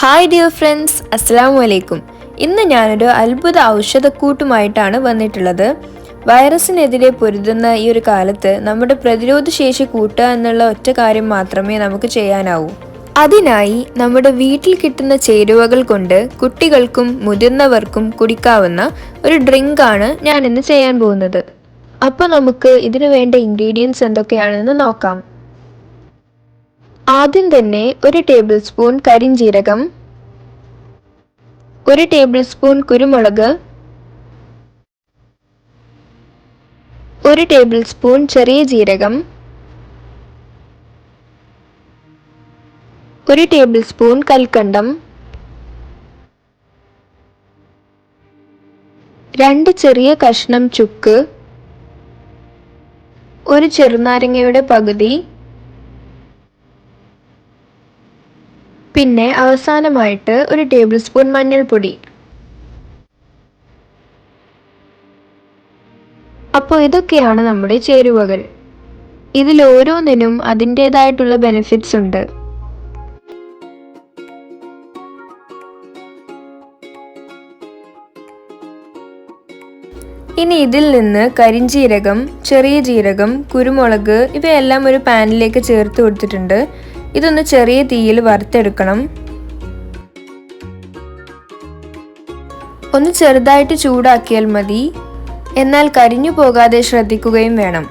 Hi dear friends, അസ്സലാമു അലൈക്കും. ഇന്ന് ഞാനൊരു അത്ഭുത ഔഷധക്കൂട്ടുമായിട്ടാണ് വന്നിട്ടുള്ളത്. വൈറസിനെതിരെ പൊരുതുന്ന ഈ ഒരു കാലത്ത് നമ്മുടെ പ്രതിരോധ ശേഷി കൂട്ടുക എന്നുള്ള ഒറ്റ കാര്യം മാത്രമേ നമുക്ക് ചെയ്യാനാവൂ. അതിനായി നമ്മുടെ വീട്ടിൽ കിട്ടുന്ന ചേരുവകൾ കൊണ്ട് കുട്ടികൾക്കും മുതിർന്നവർക്കും കുടിക്കാവുന്ന ഒരു ഡ്രിങ്കാണ് ഞാൻ ഇന്ന് ചെയ്യാൻ പോകുന്നത്. അപ്പോൾ നമുക്ക് ഇതിനു വേണ്ട ഇൻഗ്രീഡിയൻസ് എന്തൊക്കെയാണെന്ന് നോക്കാം. ആദ്യം തന്നെ 1 ടേബിൾ സ്പൂൺ കരിഞ്ജീരകം, 1 ടേബിൾ സ്പൂൺ കുരുമുളക്, 1 ടേബിൾ സ്പൂൺ ചെറിയ ജീരകം, 1 ടേബിൾ സ്പൂൺ കൽക്കണ്ടം, 2 ചെറിയ കഷ്ണം ചുക്ക്, 1 ചെറുനാരങ്ങയുടെ പകുതി, പിന്നെ അവസാനമായിട്ട് 1 ടേബിൾ സ്പൂൺ മഞ്ഞൾപ്പൊടി. അപ്പോൾ ഇതൊക്കെയാണ് നമ്മുടെ ചേരുവകൾ. ഇതിൽ ഓരോന്നിനും അതിൻ്റെതായിട്ടുള്ള ബെനിഫിറ്റ്സ് ഉണ്ട്. ഇനി ഇതിൽ നിന്ന് കരിഞ്ജീരകം, ചെറിയ ജീരകം, കുരുമുളക് ഇവയെല്ലാം ഒരു പാനിലേക്ക് ചേർത്ത് കൊടുത്തിട്ടുണ്ട്. ഇതൊന്ന് ചെറിയ തീയിൽ വറുത്തെടുക്കണം. ഒന്ന് ചെറുതായിട്ട് ചൂടാക്കിയാൽ മതി, എന്നാൽ കരിഞ്ഞു പോകാതെ ശ്രദ്ധിക്കുകയും വേണം.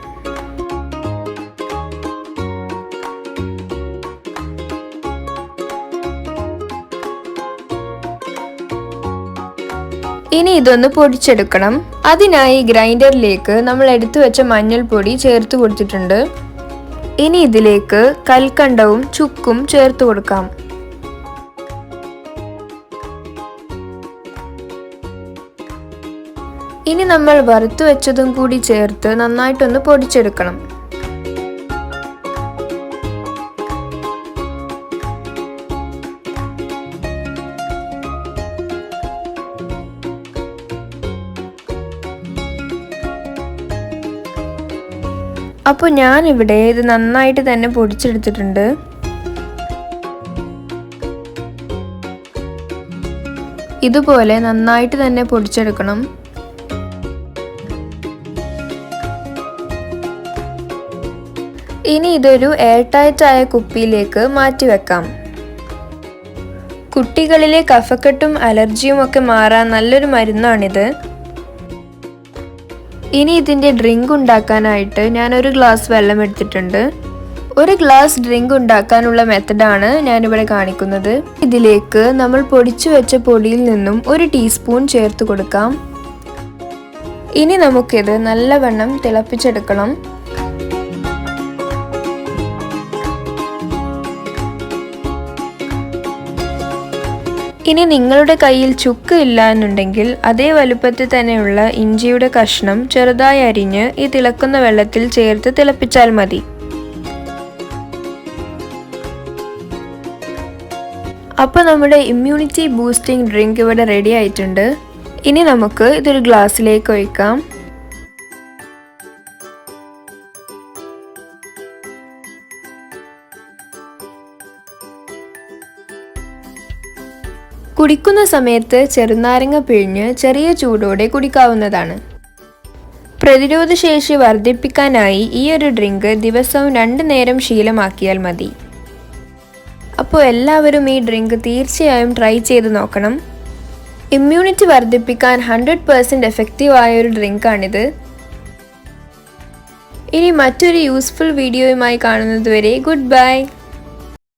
ഇനി ഇതൊന്ന് പൊടിച്ചെടുക്കണം. അതിനായി ഗ്രൈൻഡറിലേക്ക് നമ്മൾ എടുത്തു വെച്ച മഞ്ഞൾപ്പൊടി ചേർത്ത് കൊടുത്തിട്ടുണ്ട്. ഇനി ഇതിലേക്ക് കൽക്കണ്ടവും ചുക്കും ചേർത്ത് കൊടുക്കാം. ഇനി നമ്മൾ വറുത്തു വെച്ചതും കൂടി ചേർത്ത് നന്നായിട്ടൊന്ന് പൊടിച്ചെടുക്കണം. അപ്പോൾ ഞാനിവിടെ ഇത് നന്നായിട്ട് തന്നെ പൊടിച്ചെടുത്തിട്ടുണ്ട്. ഇതുപോലെ നന്നായിട്ട് തന്നെ പൊടിച്ചെടുക്കണം. ഇനി ഇതൊരു എയർ ടൈറ്റ് ആയ കുപ്പിയിലേക്ക് മാറ്റി വെക്കാം. കുട്ടികളിലെ കഫക്കെട്ടും അലർജിയും ഒക്കെ മാറാൻ നല്ലൊരു മരുന്നാണിത്. ഇനി ഇതിൻ്റെ ഡ്രിങ്ക് ഉണ്ടാക്കാനായിട്ട് ഞാനൊരു ഗ്ലാസ് വെള്ളം എടുത്തിട്ടുണ്ട്. 1 ഗ്ലാസ് ഡ്രിങ്ക് ഉണ്ടാക്കാനുള്ള മെത്തഡാണ് ഞാനിവിടെ കാണിക്കുന്നത്. ഇതിലേക്ക് നമ്മൾ പൊടിച്ചു വെച്ച പൊടിയിൽ നിന്നും 1 ടീസ്പൂൺ ചേർത്ത് കൊടുക്കാം. ഇനി നമുക്കിത് നല്ലവണ്ണം തിളപ്പിച്ചെടുക്കണം. ഇനി നിങ്ങളുടെ കയ്യിൽ ചുക്ക് ഇല്ല എന്നുണ്ടെങ്കിൽ അതേ വലുപ്പത്തിൽ തന്നെയുള്ള ഇഞ്ചിയുടെ കഷ്ണം ചെറുതായി അരിഞ്ഞ് ഈ തിളക്കുന്ന വെള്ളത്തിൽ ചേർത്ത് തിളപ്പിച്ചാൽ മതി. അപ്പോൾ നമ്മുടെ ഇമ്മ്യൂണിറ്റി ബൂസ്റ്റിംഗ് ഡ്രിങ്ക് ഇവിടെ റെഡി ആയിട്ടുണ്ട്. ഇനി നമുക്ക് ഇതൊരു ഗ്ലാസ്സിലേക്ക് ഒഴിക്കാം. കുടിക്കുന്ന സമയത്ത് ചെറുനാരങ്ങ പിഴിഞ്ഞ് ചെറിയ ചൂടോടെ കുടിക്കാവുന്നതാണ്. പ്രതിരോധശേഷി വർദ്ധിപ്പിക്കാനായി ഈ ഒരു ഡ്രിങ്ക് ദിവസവും 2 നേരം ശീലമാക്കിയാൽ മതി. അപ്പോൾ എല്ലാവരും ഈ ഡ്രിങ്ക് തീർച്ചയായും ട്രൈ ചെയ്ത് നോക്കണം. ഇമ്മ്യൂണിറ്റി വർദ്ധിപ്പിക്കാൻ 100% എഫക്റ്റീവ് ആയ ഒരു ഡ്രിങ്കാണിത്. ഇനി മറ്റൊരു യൂസ്ഫുൾ വീഡിയോയുമായി കാണുന്നതുവരെ ഗുഡ് ബൈ.